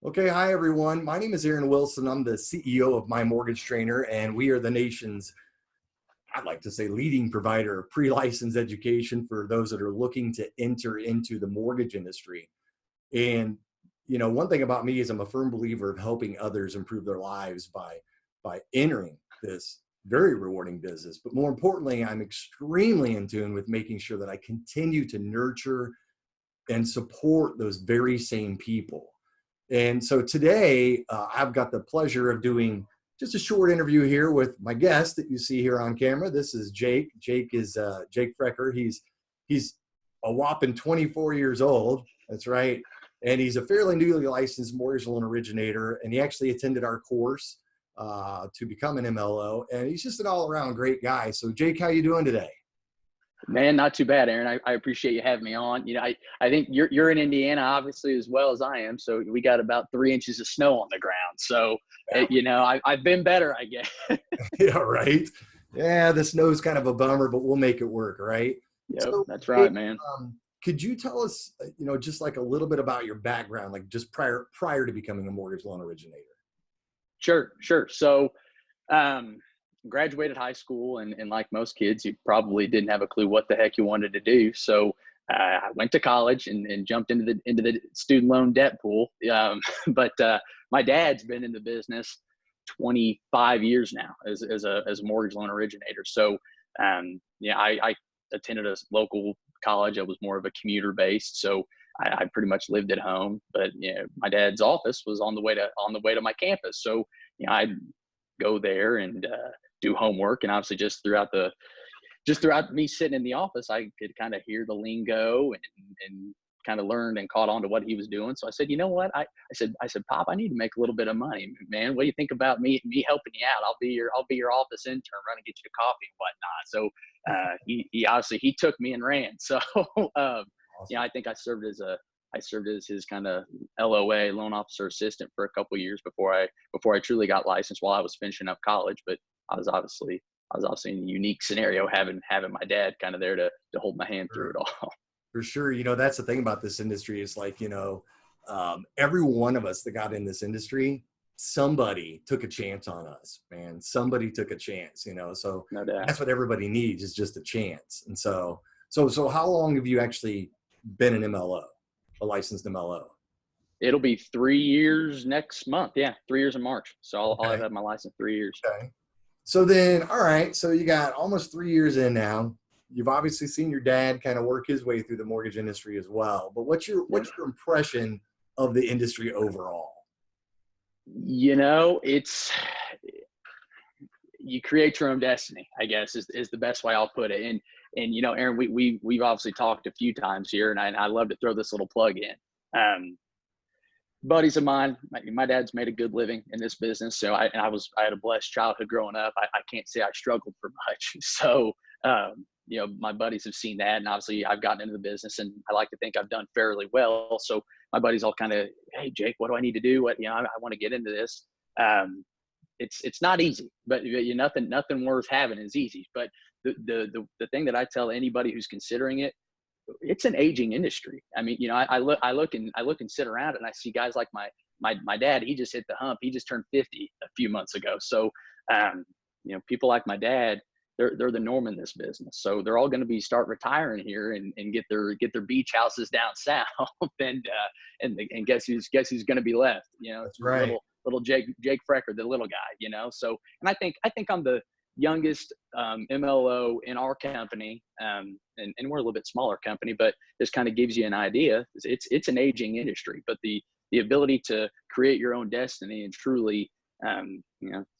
Okay, hi everyone. My name is Aaron Wilson. I'm the CEO of My Mortgage Trainer, and we are the nation's, I'd like to say, leading provider of pre-licensed education for those that are looking to enter into the mortgage industry. And one thing about me is I'm a firm believer of helping others improve their lives by entering this very rewarding business. But more importantly, I'm extremely in tune with making sure that I continue to nurture and support those very same people. And so today, I've got the pleasure of doing just a short interview here with my guest that you see here on camera. This is Jake. Jake is Jake Frecker. He's a whopping 24 years old. That's right. And he's a fairly newly licensed mortgage loan originator. And he actually attended our course to become an MLO. And he's just an all-around great guy. So Jake, how you doing today? Man, not too bad, Aaron. I appreciate you having me on. I think you're in Indiana, obviously, as well as I am. So we got about 3 inches of snow on the ground. So, I've been better, I guess. Yeah, right. Yeah, the snow's kind of a bummer, but we'll make it work, right? Yep, So, that's Jake, right, man. could you tell us, just like a little bit about your background, like just prior to becoming a mortgage loan originator? Sure. So, um, graduated high school, and like most kids, you probably didn't have a clue what the heck you wanted to do. So, I went to college and jumped into the student loan debt pool. But my dad's been in the business 25 years now as a mortgage loan originator. So, I attended a local college. I was more of a commuter based, so I pretty much lived at home. But my dad's office was on the way to my campus, so I'd go there and do homework, and obviously just throughout me sitting in the office, I could kind of hear the lingo and kind of learned and caught on to what he was doing. So I said, you know what? I said, Pop, I need to make a little bit of money, man. What do you think about me helping you out? I'll be your office intern, run and get you coffee and whatnot. So he obviously he took me and ran. So Awesome. I think I served as his kind of LOA, loan officer assistant, for a couple of years before I truly got licensed while I was finishing up college. But I was obviously I was obviously in a unique scenario, having my dad kind of there to hold my hand through Sure. it all. For sure. That's the thing about this industry is like, every one of us that got in this industry, somebody took a chance on us, man. Somebody took a chance. So No doubt. that's what everybody needs is just a chance. And so how long have you actually been an MLO, a licensed MLO? It'll be 3 years next month. Yeah, 3 years in March. So I'll have Okay. had my license 3 years. Okay. So then, all right. So you got almost 3 years in now. You've obviously seen your dad kind of work his way through the mortgage industry as well. But what's your Yeah. what's your impression of the industry overall? It's you create your own destiny, I guess is the best way I'll put it. And Aaron, we've obviously talked a few times here, and I love to throw this little plug in. Buddies of mine, my dad's made a good living in this business, so I had a blessed childhood growing up. I can't say I struggled for much. So my buddies have seen that, and obviously I've gotten into the business, and I like to think I've done fairly well. So my buddies all kind of, hey Jake, what do I need to do? I want to get into this. It's not easy, but nothing worth having is easy. But the thing that I tell anybody who's considering it, it's an aging industry. I mean, I look and sit around and I see guys like my dad. He just hit the hump. He just turned 50 a few months ago. So, people like my dad, they're the norm in this business. So they're all going to start retiring here and get their beach houses down south. And guess who's going to be left? That's right. Little Jake Frecker, the little guy. So, and I think I'm the youngest MLO in our company, and we're a little bit smaller company, but this kind of gives you an idea. It's an aging industry, but the ability to create your own destiny and truly,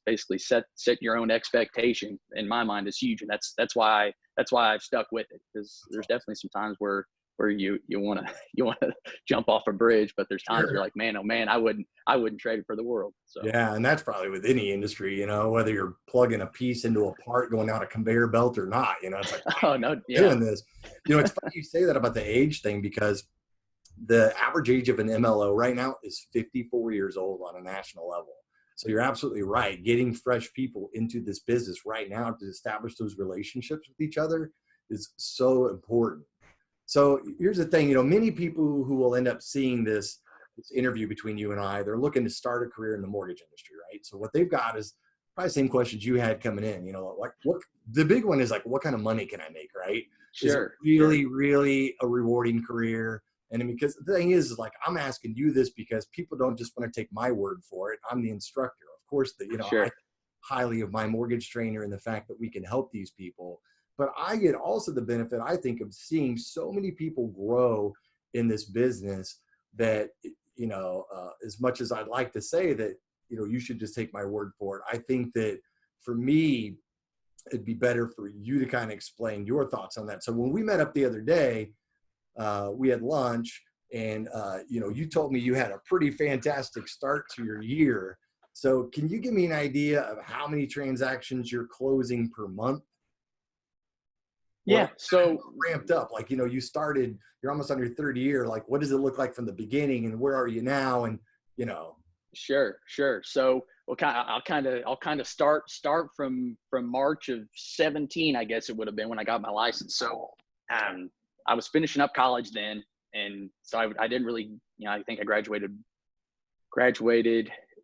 basically set your own expectation, in my mind, is huge, and that's why I've stuck with it, because That's there's awesome. definitely some times where you want to you want to jump off a bridge, but there's times Sure. you're like, man, oh man, I wouldn't trade it for the world. So Yeah, and that's probably with any industry, whether you're plugging a piece into a part going down a conveyor belt or not. It's like, oh wow, no, I'm yeah. doing this. It's funny you say that about the age thing because the average age of an MLO right now is 54 years old on a national level. So you're absolutely right. Getting fresh people into this business right now to establish those relationships with each other is so important. So here's the thing, many people who will end up seeing this this interview between you and I, they're looking to start a career in the mortgage industry, right? So what they've got is probably the same questions you had coming in, like what the big one is, like, what kind of money can I make, right? Is it really a rewarding career? And because the thing is like, I'm asking you this because people don't just want to take my word for it. I'm the instructor. Of course, I think highly of my mortgage trainer and the fact that we can help these people. But I get also the benefit, I think, of seeing so many people grow in this business that, as much as I'd like to say that, you should just take my word for it. I think that for me, it'd be better for you to kind of explain your thoughts on that. So when we met up the other day, we had lunch, and you told me you had a pretty fantastic start to your year. So can you give me an idea of how many transactions you're closing per month? Yeah. So ramped up, like, you started, you're almost on your third year. Like, what does it look like from the beginning, and where are you now? And, Sure. So I'll kind of start from March of 17, I guess it would have been when I got my license. So, I was finishing up college then. And so I didn't really, I think I graduated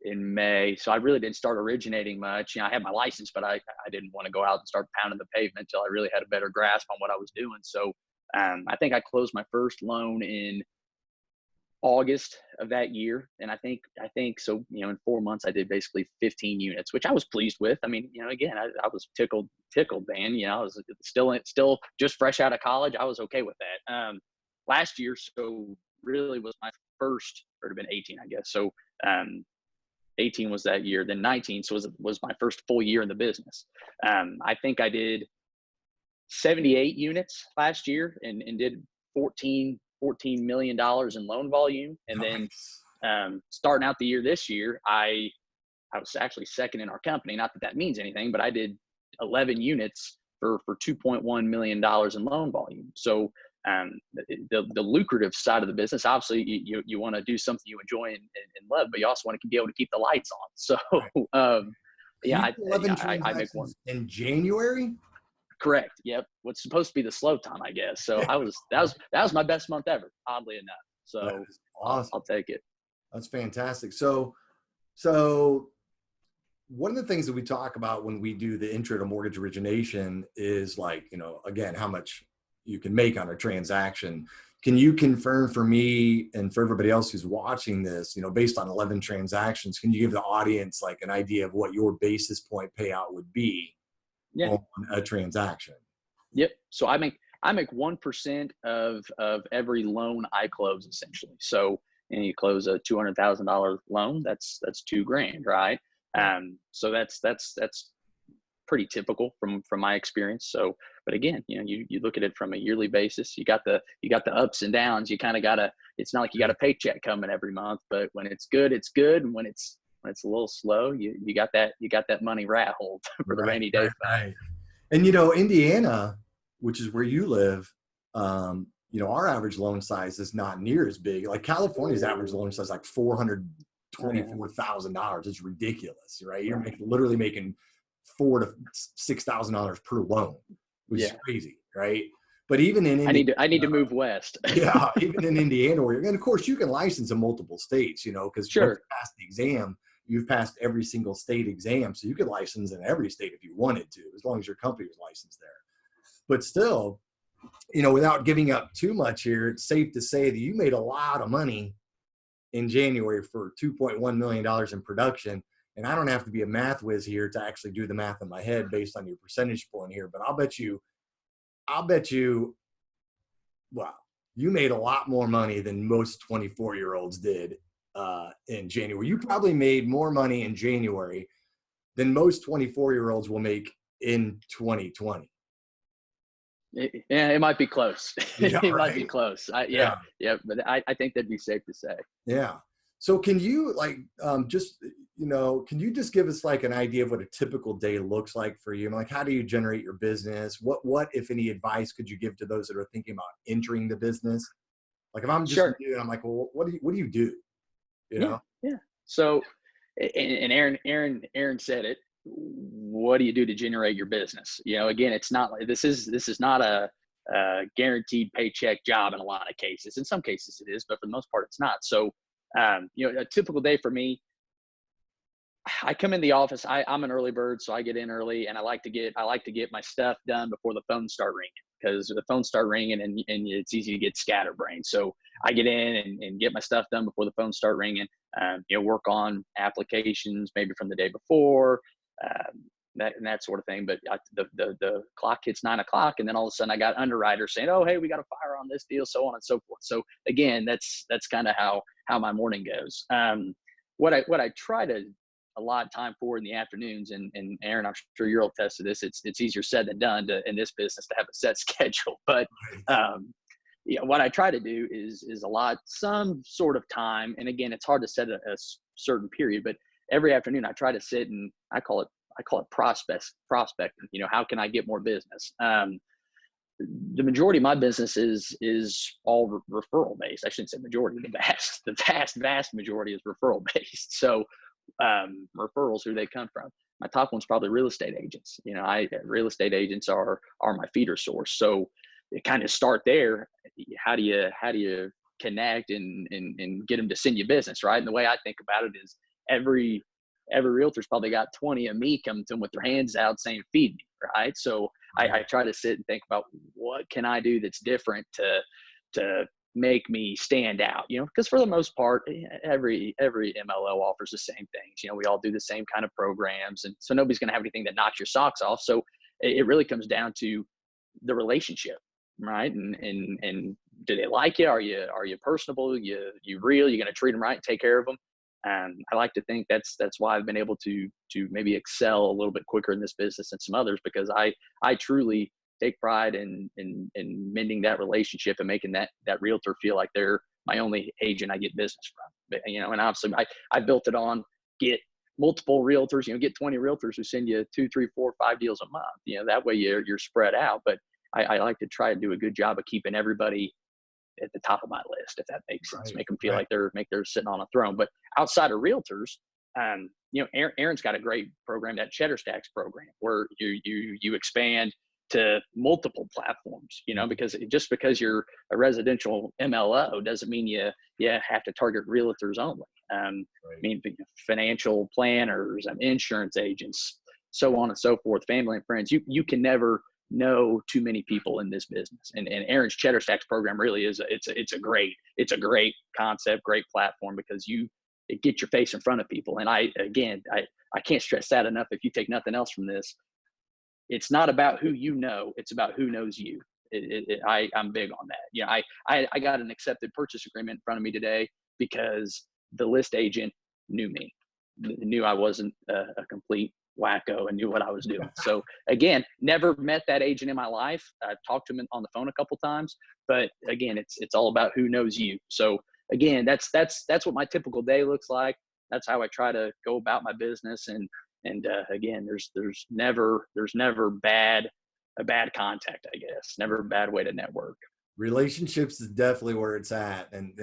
in May. So I really didn't start originating much. I had my license, but I didn't want to go out and start pounding the pavement until I really had a better grasp on what I was doing. So I think I closed my first loan in August of that year. And I think so, in 4 months I did basically 15 units, which I was pleased with. I mean, again, I was tickled, man. I was still just fresh out of college. I was okay with that. Last year, so really was my first, or it had been 18, I guess. So 18 was that year, then 19. So was my first full year in the business. I think I did 78 units last year and did $14 million in loan volume. And then starting out the year this year, I was actually second in our company. Not that that means anything, but I did 11 units for $2.1 million in loan volume. So the lucrative side of the business, obviously you want to do something you enjoy and love, but you also want to be able to keep the lights on. So I make one in January. Correct. Yep. What's supposed to be the slow time, I guess. So that was my best month ever, oddly enough. So awesome. I'll take it. That's fantastic. So one of the things that we talk about when we do the intro to mortgage origination is, like, again, how much you can make on a transaction. Can you confirm for me and for everybody else who's watching this, based on 11 transactions, can you give the audience like an idea of what your basis point payout would be on a transaction? Yep. So I make 1% of every loan I close, essentially. So, you close a $200,000 loan, that's $2,000, right? So that's pretty typical from my experience. So, but again, you look at it from a yearly basis. You got the ups and downs. You kind of gotta. It's not like you got a paycheck coming every month, but when it's good, it's good, and when it's a little slow, you got that money rattled for the rainy day. Right. And Indiana, which is where you live, our average loan size is not near as big. Like California's average loan size is like $424,000. It's ridiculous, right? You're literally making $4,000 to $6,000 per loan, which is crazy, right? But even in Indiana, I need to move west. Yeah, even in Indiana, and of course you can license in multiple states, because once you pass the exam, you've passed every single state exam, so you could license in every state if you wanted to, as long as your company was licensed there. But still, without giving up too much here, it's safe to say that you made a lot of money in January for $2.1 million in production. And I don't have to be a math whiz here to actually do the math in my head based on your percentage point here, but I'll bet you, well, you made a lot more money than most 24-year-olds did in January. You probably made more money in January than most 24-year-olds will make in 2020. It might be close. It might be close. But I think that'd be safe to say. Yeah. So can you can you just give us like an idea of what a typical day looks like for you? Like, how do you generate your business? What, if any, advice could you give to those that are thinking about entering the business? Like, if I'm just new and I'm like, well, what do you do? Yeah. So, and Aaron said it. What do you do to generate your business? Again, it's not like this is not a guaranteed paycheck job in a lot of cases. In some cases it is, but for the most part it's not. So A typical day for me, I come in the office. I'm an early bird, so I get in early, and I like to get my stuff done before the phones start ringing, because the phones start ringing and it's easy to get scatterbrained. So I get in and get my stuff done before the phones start ringing. Work on applications maybe from the day before, that sort of thing. But the clock hits 9 o'clock, and then all of a sudden I got underwriters saying, "Oh, hey, we got a fire on this deal," so on and so forth. So again, that's kind of how my morning goes. What I try to a lot of time for in the afternoons, and Aaron, I'm sure you'll attest to this. It's easier said than done in this business to have a set schedule. But what I try to do is allot some sort of time. And again, it's hard to set a certain period, but every afternoon I try to sit and I call it prospecting. How can I get more business? The majority of my business is all referral based. I shouldn't say majority. The vast majority is referral based. So referrals, who they come from. My top one's probably real estate agents. Real estate agents are my feeder source. So you kind of start there. How do you connect and get them to send you business, right? And the way I think about it is every realtor's probably got 20 of me coming to them with their hands out saying, "Feed me," right? So I try to sit and think about what can I do that's different to make me stand out, because for the most part, every MLO offers the same things. We all do the same kind of programs. And so nobody's going to have anything that knocks your socks off. So it really comes down to the relationship, right? And do they like you? Are you personable? You real? You're going to treat them right and take care of them. And I like to think that's why I've been able to maybe excel a little bit quicker in this business than some others, because I truly take pride in mending that relationship and making that realtor feel like they're my only agent I get business from. But, and obviously I built it on get multiple realtors, get 20 realtors who send you 2, 3, 4, 5 deals a month. That way you're spread out. But I like to try to do a good job of keeping everybody at the top of my list, if that makes sense. Right. Make them feel like they're sitting on a throne. But outside of realtors, Aaron's got a great program, that Cheddar Stacks program, where you expand to multiple platforms, because just because you're a residential MLO doesn't mean you have to target realtors only. I mean, financial planners and insurance agents, so on and so forth, family and friends. You can never know too many people in this business. And Aaron's Cheddar Stacks program really is it's a great concept, great platform, because it gets your face in front of people. And I can't stress that enough. If you take nothing else from this, it's not about who it's about who knows you. I'm big on that. I got an accepted purchase agreement in front of me today because the list agent knew me, knew I wasn't a complete wacko, and knew what I was doing. So again, never met that agent in my life. I've talked to him on the phone a couple times, but again, it's all about who knows you. So again, that's what my typical day looks like. That's how I try to go about my business. And again, there's never a bad contact, I guess. Never a bad way to network. Relationships is definitely where it's at. And,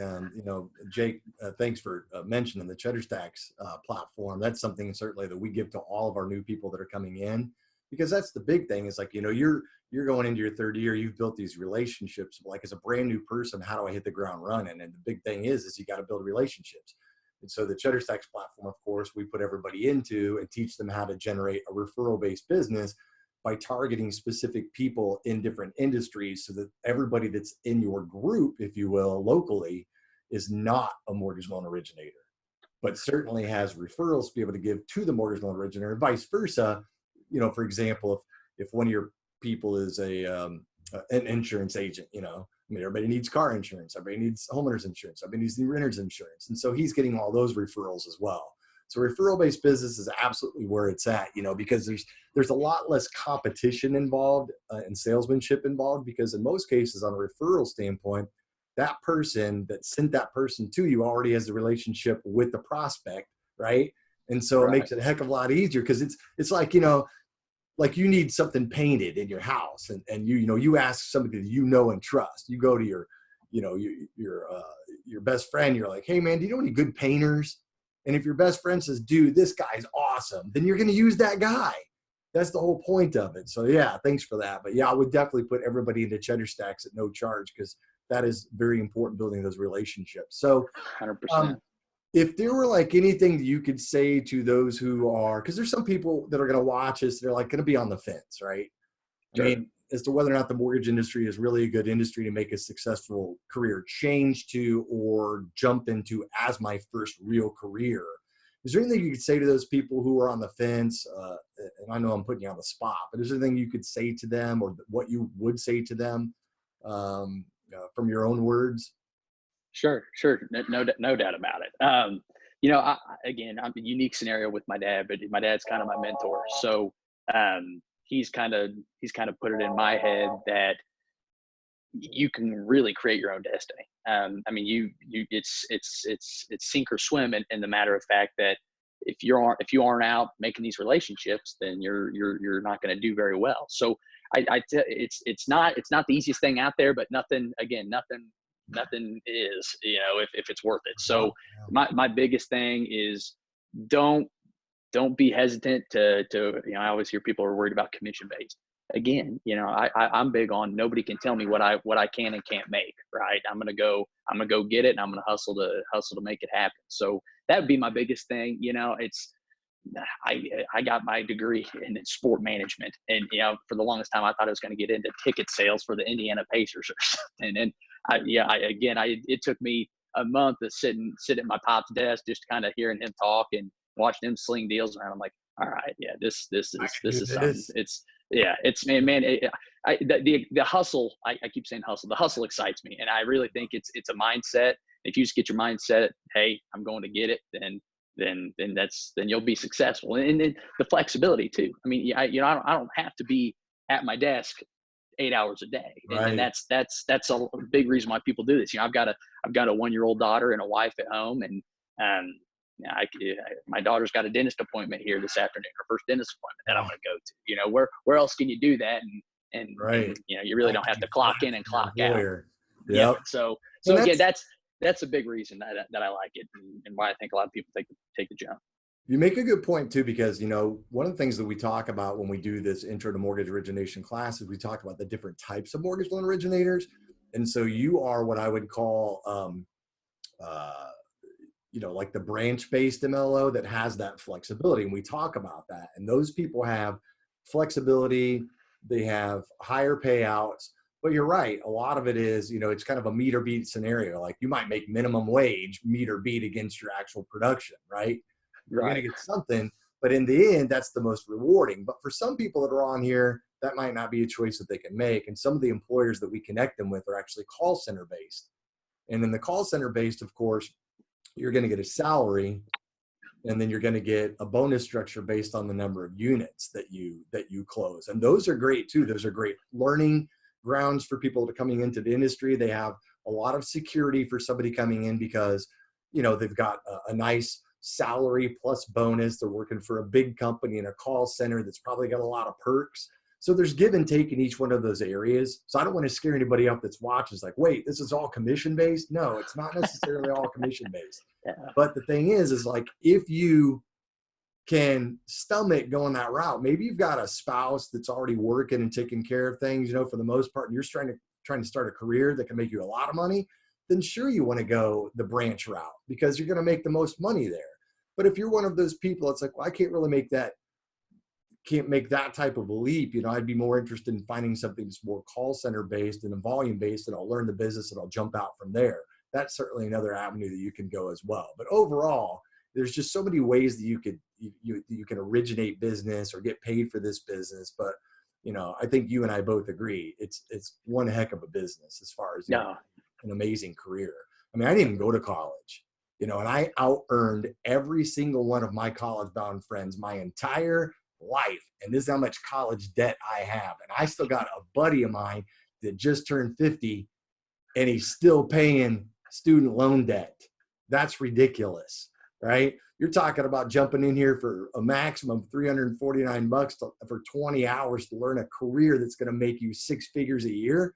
Jake, thanks for mentioning the Cheddar Stacks platform. That's something certainly that we give to all of our new people that are coming in, because that's the big thing is like, you're going into your third year, you've built these relationships. Like as a brand new person, how do I hit the ground running? And the big thing is you got to build relationships. And so the Cheddar Stacks platform, of course, we put everybody into and teach them how to generate a referral-based business by targeting specific people in different industries, so that everybody that's in your group, if you will, locally, is not a mortgage loan originator, but certainly has referrals to be able to give to the mortgage loan originator, and vice versa. For example, if one of your people is an insurance agent, everybody needs car insurance, everybody needs homeowners insurance, everybody needs renter's insurance. And so he's getting all those referrals as well. So referral-based business is absolutely where it's at, because there's a lot less competition involved and salesmanship involved, because in most cases on a referral standpoint, that person that sent that person to you already has a relationship with the prospect, right? And so it makes it a heck of a lot easier, because it's like, like you need something painted in your house, and you ask somebody that and trust. You go to your best friend, you're like, "Hey man, do you know any good painters?" And if your best friend says, "Dude, this guy's awesome," then you're going to use that guy. That's the whole point of it. So yeah, thanks for that. But yeah, I would definitely put everybody into Cheddar Stacks at no charge, because that is very important, building those relationships. So 100%. If there were like anything that you could say to those who are, because there's some people that are going to watch us, they're like going to be on the fence, right? I Sure. mean, as to whether or not the mortgage industry is really a good industry to make a successful career change to or jump into as my first real career. Is there anything you could say to those people who are on the fence? And I know I'm putting you on the spot, but is there anything you could say to them or what you would say to them from your own words? Sure, sure. No doubt about it. Again, I'm a unique scenario with my dad, but my dad's kind of my mentor. So he's kind of put it in my head that you can really create your own destiny. I mean, it's sink or swim in the matter of fact that if you aren't out making these relationships, then you're not going to do very well. So it's not the easiest thing out there, but nothing is, if it's worth it. So my biggest thing is don't be hesitant to I always hear people are worried about commission based. Again, I'm big on nobody can tell me what I can and can't make, right? I'm gonna go get it, and I'm gonna hustle to make it happen. So that would be my biggest thing. It's I got my degree in sport management, and for the longest time I thought I was going to get into ticket sales for the Indiana Pacers or something. And it took me a month to sit at my pop's desk, just kind of hearing him talk and watching him sling deals around. I'm like, all right, yeah, this is something. It's the hustle. I keep saying hustle. The hustle excites me, and I really think it's a mindset. If you just get your mindset, hey, I'm going to get it, then you'll be successful. And then the flexibility too. I mean, I don't have to be at my desk 8 hours a day. Right. And that's a big reason why people do this. I've got a 1-year-old daughter and a wife at home, and my daughter's got a dentist appointment here this afternoon, her first dentist appointment that I'm going to go to. Where else can you do that? And Right. You really don't have to clock in and clock out. Yep. Yeah. So again, that's a big reason that I like it, and why I think a lot of people take the jump. You make a good point too, because one of the things that we talk about when we do this intro to mortgage origination class is we talk about the different types of mortgage loan originators. And so you are what I would call like the branch-based MLO that has that flexibility. And we talk about that. And those people have flexibility, they have higher payouts. But you're right, a lot of it is, it's kind of a meet or beat scenario. Like you might make minimum wage meet or beat against your actual production, right? You're going to get something, but in the end, that's the most rewarding. But for some people that are on here, that might not be a choice that they can make. And some of the employers that we connect them with are actually call center based. And in the call center based, of course, you're going to get a salary, and then you're going to get a bonus structure based on the number of units that you close. And those are great too. Those are great learning grounds for people to coming into the industry. They have a lot of security for somebody coming in because, they've got a nice salary plus bonus. They're working for a big company in a call center that's probably got a lot of perks. So there's give and take in each one of those areas. So I don't want to scare anybody up that's watching. It's like, wait, this is all commission based? No, it's not necessarily all commission based. Yeah. But the thing is like, if you can stomach going that route, maybe you've got a spouse that's already working and taking care of things, for the most part, and you're trying to start a career that can make you a lot of money, then sure you want to go the branch route because you're going to make the most money there. But if you're one of those people, it's like, well, I can't make that type of a leap. I'd be more interested in finding something that's more call center based and volume based, and I'll learn the business and I'll jump out from there. That's certainly another avenue that you can go as well. But overall, there's just so many ways that you can originate business or get paid for this business. But I think you and I both agree it's one heck of a business as far as an amazing career. I mean, I didn't even go to college. And I out-earned every single one of my college-bound friends my entire life. And this is how much college debt I have. And I still got a buddy of mine that just turned 50, and he's still paying student loan debt. That's ridiculous, right? You're talking about jumping in here for a maximum of $349 for 20 hours to learn a career that's going to make you 6 figures a year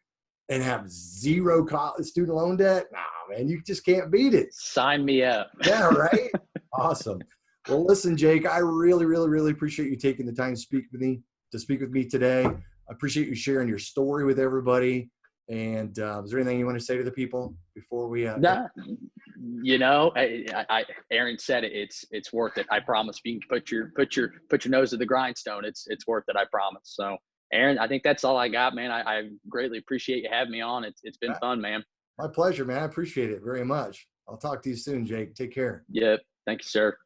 and have zero student loan debt. Nah, man, you just can't beat it. Sign me up. Yeah, right? Awesome. Well, listen, Jake, I really, really, really appreciate you taking the time to speak with me today. I appreciate you sharing your story with everybody. And is there anything you want to say to the people before we Nah, Aaron said it. It's worth it. I promise. If you can put your nose to the grindstone, it's worth it. I promise. So, Aaron, I think that's all I got, man. I greatly appreciate you having me on. It's been fun, man. My pleasure, man. I appreciate it very much. I'll talk to you soon, Jake. Take care. Yep. Thank you, sir.